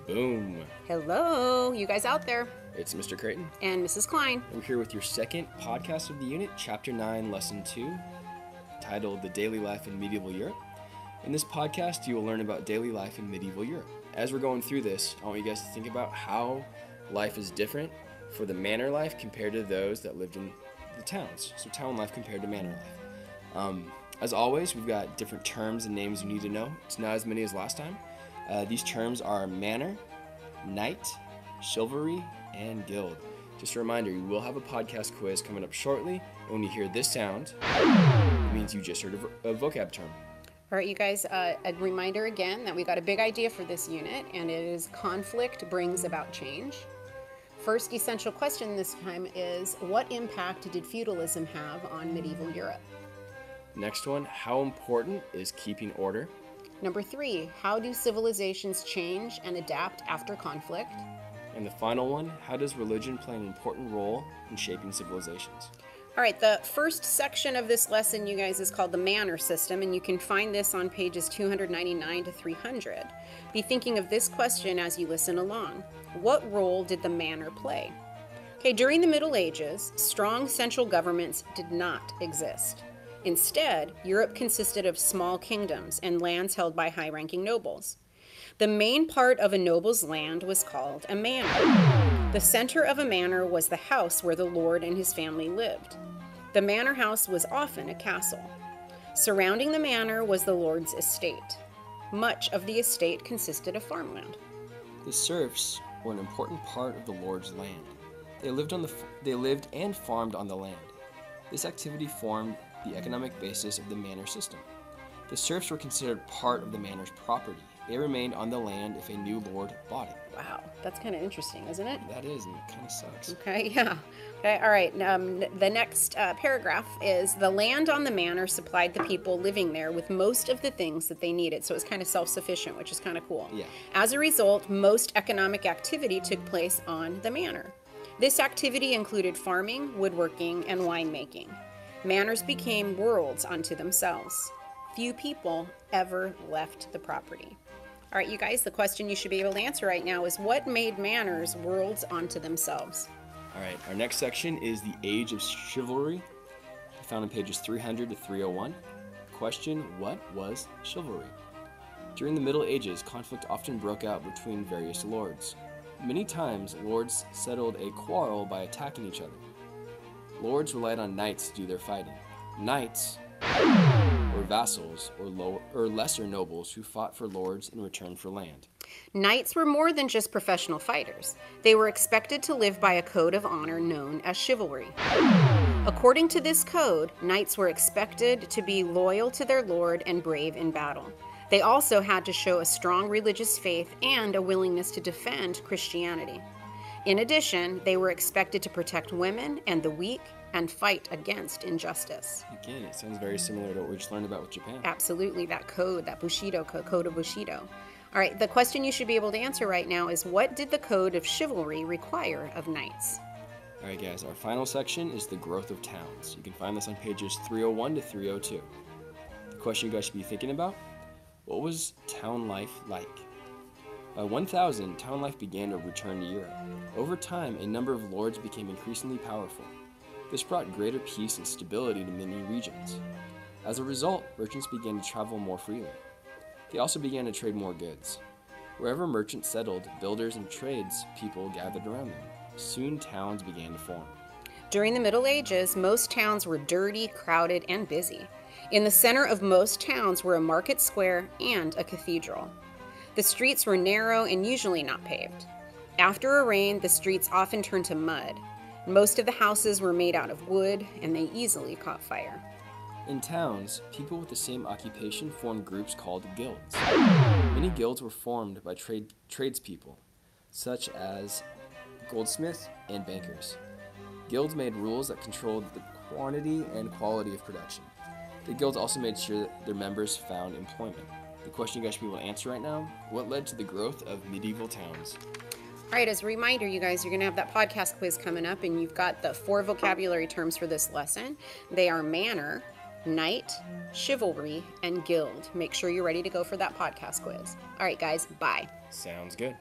Boom. Hello, you guys out there. It's Mr. Creighton. And Mrs. Klein. We're here with your second podcast of the unit, Chapter 9, Lesson 2, titled The Daily Life in Medieval Europe. In this podcast, you will learn about daily life in medieval Europe. As we're going through this, I want you guys to think about how life is different for the manor life compared to those that lived in the towns. So town life compared to manor life. As always, we've got different terms and names you need to know. It's not as many as last time. These terms are manor, knight, chivalry, and guild. Just a reminder, you will have a podcast quiz coming up shortly. And when you hear this sound, it means you just heard a vocab term. All right, you guys, a reminder again that we got a big idea for this unit, and it is conflict brings about change. First essential question this time is, what impact did feudalism have on medieval Europe? Next one, how important is keeping order? Number 3, how do civilizations change and adapt after conflict? And the final one, how does religion play an important role in shaping civilizations? All right, the first section of this lesson, you guys, is called the manor system, and you can find this on pages 299 to 300. Be thinking of this question as you listen along. What role did the manor play? Okay, during the Middle Ages, strong central governments did not exist. Instead, Europe consisted of small kingdoms and lands held by high-ranking nobles. The main part of a noble's land was called a manor. The center of a manor was the house where the lord and his family lived. The manor house was often a castle. Surrounding the manor was the lord's estate. Much of the estate consisted of farmland. The serfs were an important part of the lord's land. They lived and farmed on the land. This activity formed the economic basis of the manor system. The serfs were considered part of the manor's property. They remained on the land if a new lord bought it. Wow, that's kind of interesting, isn't it? That is, and it kind of sucks. Okay, yeah. Okay, all right. The next paragraph is, the land on the manor supplied the people living there with most of the things that they needed. So it's kind of self-sufficient, which is kind of cool. Yeah. As a result, most economic activity took place on the manor. This activity included farming, woodworking, and winemaking. Manors became worlds unto themselves. Few people ever left the property. All right, you guys, the question you should be able to answer right now is, what made manors worlds unto themselves? All right, our next section is the Age of Chivalry, found on pages 300 to 301. Question, what was chivalry? During the Middle Ages, conflict often broke out between various lords. Many times, lords settled a quarrel by attacking each other. Lords relied on knights to do their fighting. Knights were vassals or lesser nobles who fought for lords in return for land. Knights were more than just professional fighters. They were expected to live by a code of honor known as chivalry. According to this code, knights were expected to be loyal to their lord and brave in battle. They also had to show a strong religious faith and a willingness to defend Christianity. In addition, they were expected to protect women and the weak and fight against injustice. Again, it sounds very similar to what we just learned about with Japan. Absolutely, that code, that Bushido code of Bushido. All right, the question you should be able to answer right now is, what did the code of chivalry require of knights? All right, guys, our final section is the growth of towns. You can find this on pages 301 to 302. The question you guys should be thinking about, what was town life like? By 1000, town life began to return to Europe. Over time, a number of lords became increasingly powerful. This brought greater peace and stability to many regions. As a result, merchants began to travel more freely. They also began to trade more goods. Wherever merchants settled, builders and tradespeople gathered around them. Soon, towns began to form. During the Middle Ages, most towns were dirty, crowded, and busy. In the center of most towns were a market square and a cathedral. The streets were narrow and usually not paved. After a rain, the streets often turned to mud. Most of the houses were made out of wood, and they easily caught fire. In towns, people with the same occupation formed groups called guilds. Many guilds were formed by tradespeople, such as goldsmiths and bankers. Guilds made rules that controlled the quantity and quality of production. The guilds also made sure that their members found employment. The question you guys should be able to answer right now, what led to the growth of medieval towns? All right, as a reminder, you guys, you're going to have that podcast quiz coming up, and you've got the 4 vocabulary terms for this lesson. They are manor, knight, chivalry, and guild. Make sure you're ready to go for that podcast quiz. All right, guys, bye. Sounds good.